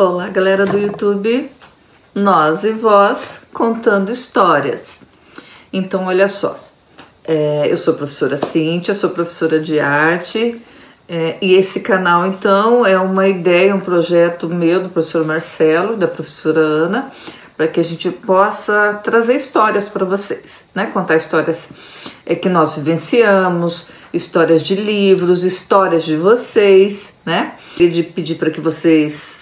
Olá, galera do YouTube, nós e vós contando histórias. Então, olha só, eu sou a professora Cíntia, sou professora de arte, e esse canal, então, é uma ideia, um projeto meu, do professor Marcelo, da professora Ana, para que a gente possa trazer histórias para vocês, né? Contar histórias que nós vivenciamos, histórias de livros, histórias de vocês, né? E de pedir para que vocês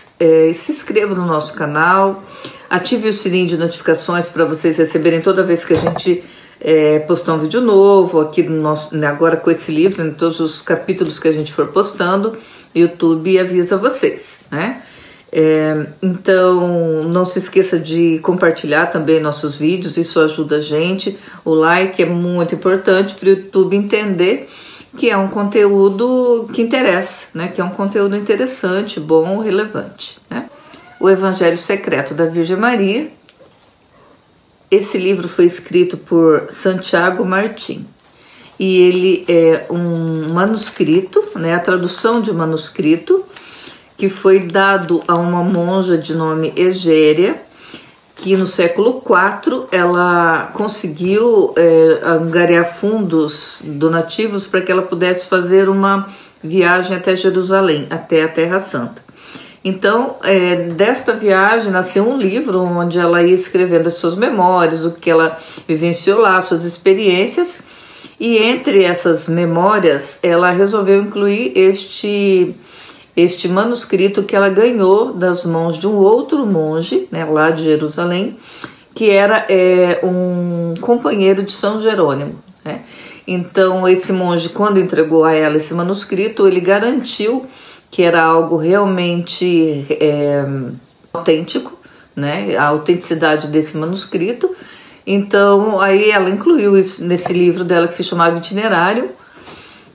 se inscrevam no nosso canal, ative o sininho de notificações para vocês receberem toda vez que a gente postar um vídeo novo aqui no nosso, agora com esse livro, em todos os capítulos que a gente for postando, o YouTube avisa vocês, né? Então não se esqueça de compartilhar também nossos vídeos, isso ajuda a gente. O like é muito importante para o YouTube entender que é um conteúdo que interessa, né? Que é um conteúdo interessante, bom, relevante, né? O Evangelho Secreto da Virgem Maria. Esse livro foi escrito por Santiago Martim e ele é um manuscrito, né? A tradução de um manuscrito que foi dado a uma monja de nome Egéria, que no século IV ela conseguiu angariar fundos donativos para que ela pudesse fazer uma viagem até Jerusalém, até a Terra Santa. Então, desta viagem nasceu um livro onde ela ia escrevendo as suas memórias, o que ela vivenciou lá, suas experiências, e entre essas memórias ela resolveu incluir este manuscrito que ela ganhou das mãos de um outro monge, né, lá de Jerusalém, que era um companheiro de São Jerônimo, né? Então esse monge, quando entregou a ela esse manuscrito, ele garantiu que era algo realmente autêntico, né, a autenticidade desse manuscrito. Então aí ela incluiu isso nesse livro dela que se chamava Itinerário.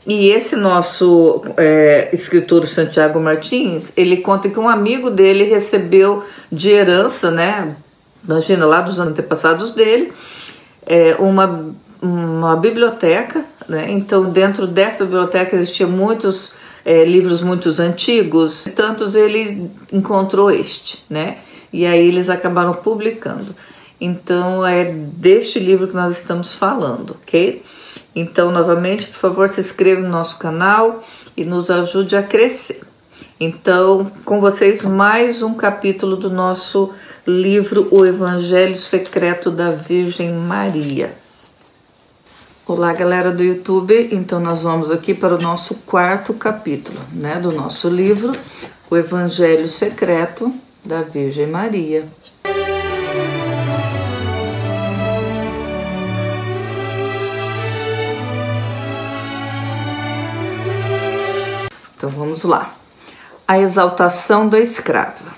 E esse nosso escritor Santiago Martins, ele conta que um amigo dele recebeu de herança, né? Imagina, lá dos antepassados dele, uma biblioteca, né? Então dentro dessa biblioteca existiam muitos livros muito antigos, tantos ele encontrou este, né? E aí eles acabaram publicando. Então é deste livro que nós estamos falando, ok? Então, novamente, por favor, se inscreva no nosso canal e nos ajude a crescer. Então, com vocês, mais um capítulo do nosso livro O Evangelho Secreto da Virgem Maria. Olá, galera do YouTube. Então, nós vamos aqui para o nosso quarto capítulo, né, do nosso livro O Evangelho Secreto da Virgem Maria. Então vamos lá. A exaltação da escrava.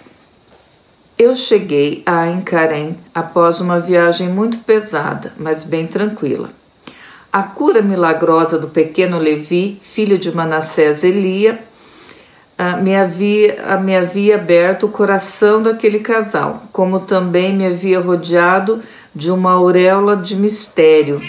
Eu cheguei a Encarém após uma viagem muito pesada, mas bem tranquila. A cura milagrosa do pequeno Levi, filho de Manassés Elia, me havia aberto o coração daquele casal, como também me havia rodeado de uma auréola de mistério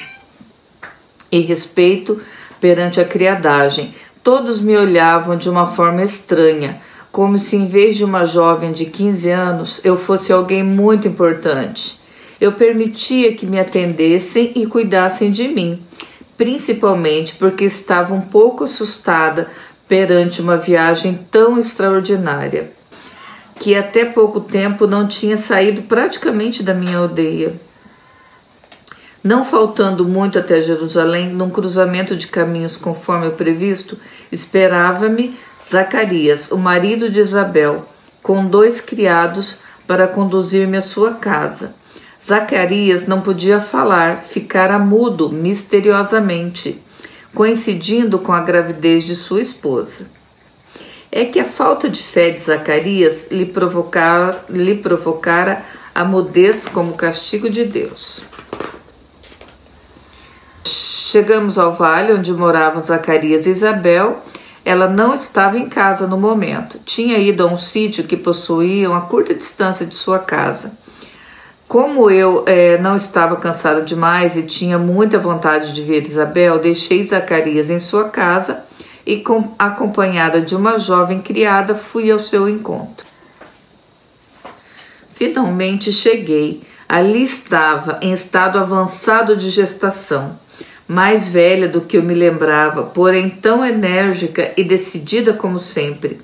e respeito perante a criadagem. Todos me olhavam de uma forma estranha, como se em vez de uma jovem de 15 anos, eu fosse alguém muito importante. Eu permitia que me atendessem e cuidassem de mim, principalmente porque estava um pouco assustada perante uma viagem tão extraordinária, que até pouco tempo não tinha saído praticamente da minha aldeia. Não faltando muito até Jerusalém, num cruzamento de caminhos conforme o previsto, esperava-me Zacarias, o marido de Isabel, com 2 criados para conduzir-me à sua casa. Zacarias não podia falar, ficara mudo misteriosamente, coincidindo com a gravidez de sua esposa. É que a falta de fé de Zacarias lhe provocara a mudez como castigo de Deus. Chegamos ao vale onde moravam Zacarias e Isabel. Ela não estava em casa no momento. Tinha ido a um sítio que possuía uma curta distância de sua casa. Como eu não estava cansada demais e tinha muita vontade de ver Isabel, deixei Zacarias em sua casa e, acompanhada de uma jovem criada, fui ao seu encontro. Finalmente cheguei. Ali estava, em estado avançado de gestação, mais velha do que eu me lembrava, porém tão enérgica e decidida como sempre.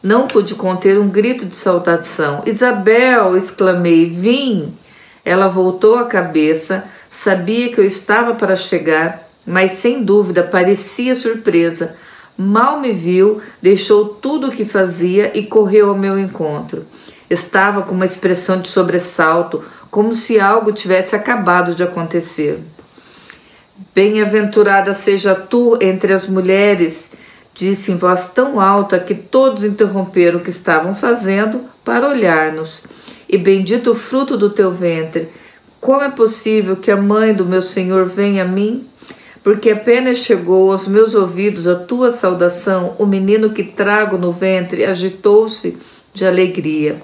Não pude conter um grito de saudação. Isabel! Exclamei. Vim! Ela voltou a cabeça, sabia que eu estava para chegar, mas sem dúvida parecia surpresa. Mal me viu, deixou tudo o que fazia e correu ao meu encontro. Estava com uma expressão de sobressalto, como se algo tivesse acabado de acontecer. Bem-aventurada seja tu entre as mulheres, disse em voz tão alta que todos interromperam o que estavam fazendo para olhar-nos. E bendito o fruto do teu ventre. Como é possível que a mãe do meu Senhor venha a mim? Porque apenas chegou aos meus ouvidos a tua saudação, o menino que trago no ventre agitou-se de alegria.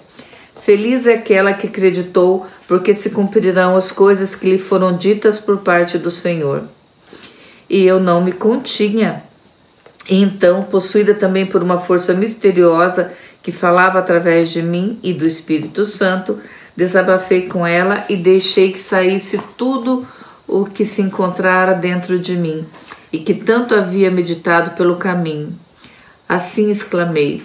Feliz é aquela que acreditou, porque se cumprirão as coisas que lhe foram ditas por parte do Senhor. E eu não me continha. E então, possuída também por uma força misteriosa que falava através de mim e do Espírito Santo, desabafei com ela e deixei que saísse tudo o que se encontrara dentro de mim e que tanto havia meditado pelo caminho. Assim exclamei: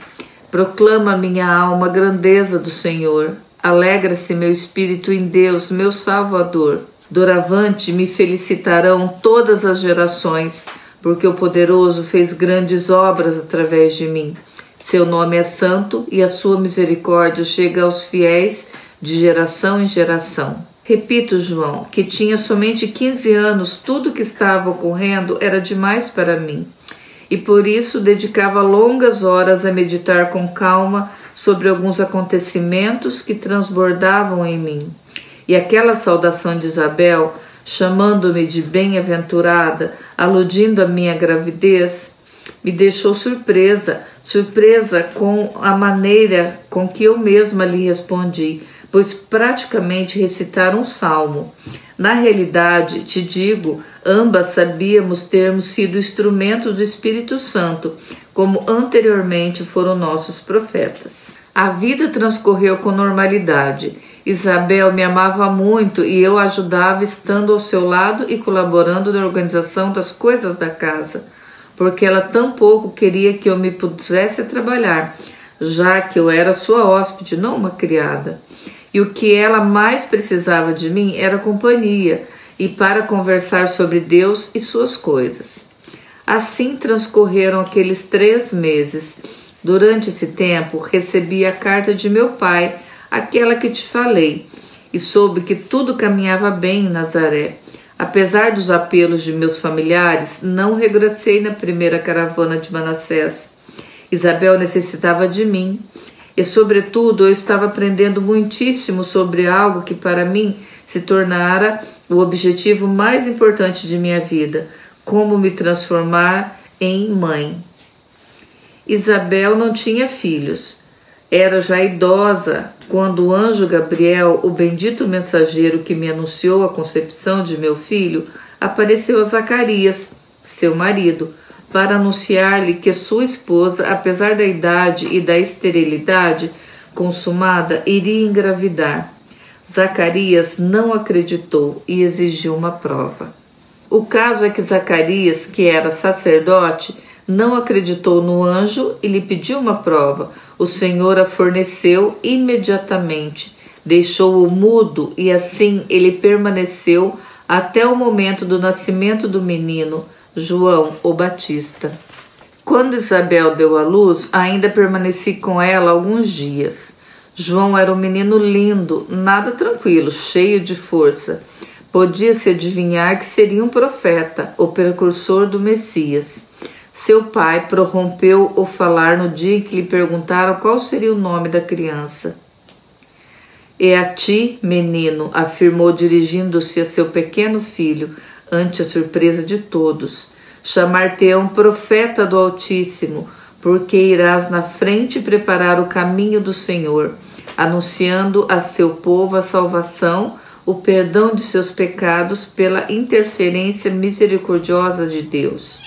proclama minha alma a grandeza do Senhor. Alegra-se meu espírito em Deus, meu Salvador. Doravante me felicitarão todas as gerações, porque o Poderoso fez grandes obras através de mim. Seu nome é santo e a sua misericórdia chega aos fiéis de geração em geração. Repito, João, que tinha somente 15 anos, tudo que estava ocorrendo era demais para mim. E por isso dedicava longas horas a meditar com calma sobre alguns acontecimentos que transbordavam em mim. E aquela saudação de Isabel, chamando-me de bem-aventurada, aludindo à minha gravidez, me deixou surpresa com a maneira com que eu mesma lhe respondi, pois praticamente recitaram um salmo. Na realidade, te digo, ambas sabíamos termos sido instrumentos do Espírito Santo, como anteriormente foram nossos profetas. A vida transcorreu com normalidade. Isabel me amava muito e eu a ajudava estando ao seu lado e colaborando na organização das coisas da casa, porque ela tampouco queria que eu me pusesse a trabalhar, já que eu era sua hóspede, não uma criada. E o que ela mais precisava de mim era companhia e para conversar sobre Deus e suas coisas. Assim transcorreram aqueles 3 meses. Durante esse tempo, recebi a carta de meu pai, aquela que te falei, e soube que tudo caminhava bem em Nazaré. Apesar dos apelos de meus familiares, não regressei na primeira caravana de Manassés. Isabel necessitava de mim. E, sobretudo, eu estava aprendendo muitíssimo sobre algo que, para mim, se tornara o objetivo mais importante de minha vida: como me transformar em mãe. Isabel não tinha filhos. Era já idosa quando o anjo Gabriel, o bendito mensageiro que me anunciou a concepção de meu filho, apareceu a Zacarias, seu marido, para anunciar-lhe que sua esposa, apesar da idade e da esterilidade consumada, iria engravidar. Zacarias não acreditou e exigiu uma prova. O caso é que Zacarias, que era sacerdote, não acreditou no anjo e lhe pediu uma prova. O Senhor a forneceu imediatamente, deixou-o mudo e assim ele permaneceu até o momento do nascimento do menino, João o Batista. Quando Isabel deu à luz, ainda permaneci com ela alguns dias. João era um menino lindo, nada tranquilo, cheio de força. Podia-se adivinhar que seria um profeta, o precursor do Messias. Seu pai prorrompeu o falar no dia em que lhe perguntaram qual seria o nome da criança. É a ti, menino, afirmou dirigindo-se a seu pequeno filho, ante a surpresa de todos. Chamar-te-ão profeta do Altíssimo, porque irás na frente preparar o caminho do Senhor, anunciando a seu povo a salvação, o perdão de seus pecados pela interferência misericordiosa de Deus.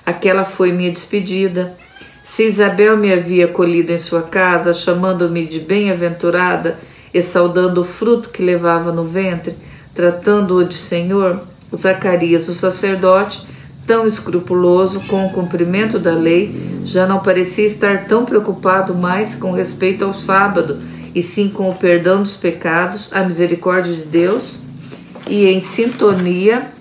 Aquela foi minha despedida. Se Isabel me havia acolhido em sua casa, chamando-me de bem-aventurada, e saudando o fruto que levava no ventre, tratando-o de Senhor, Zacarias, o sacerdote, tão escrupuloso com o cumprimento da lei, já não parecia estar tão preocupado mais com respeito ao sábado, e sim com o perdão dos pecados, a misericórdia de Deus, e em sintonia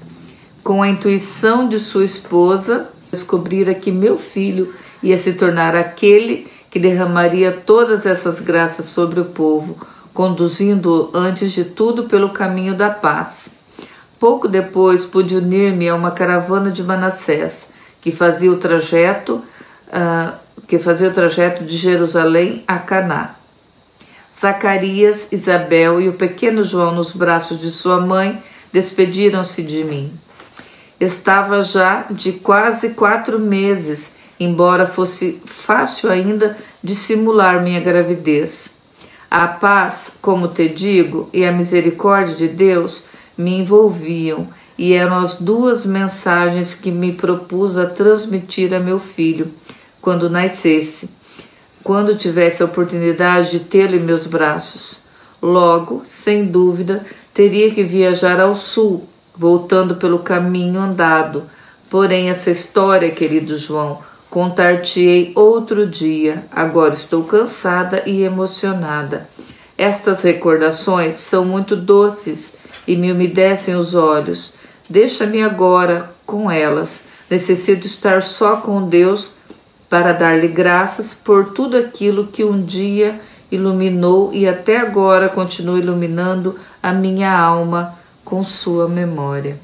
com a intuição de sua esposa, descobrira que meu filho ia se tornar aquele que derramaria todas essas graças sobre o povo, conduzindo-o antes de tudo pelo caminho da paz. Pouco depois pude unir-me a uma caravana de Manassés, que fazia o trajeto de Jerusalém a Caná. Zacarias, Isabel e o pequeno João nos braços de sua mãe despediram-se de mim. Estava já de quase 4 meses, embora fosse fácil ainda dissimular minha gravidez. A paz, como te digo, e a misericórdia de Deus me envolviam, e eram as 2 mensagens que me propus a transmitir a meu filho quando nascesse, quando tivesse a oportunidade de tê-lo em meus braços. Logo, sem dúvida, teria que viajar ao sul, voltando pelo caminho andado. Porém, essa história, querido João, contar-te-ei outro dia. Agora estou cansada e emocionada. Estas recordações são muito doces e me umedecem os olhos. Deixa-me agora com elas. Necessito estar só com Deus para dar-lhe graças por tudo aquilo que um dia iluminou e até agora continua iluminando a minha alma com sua memória.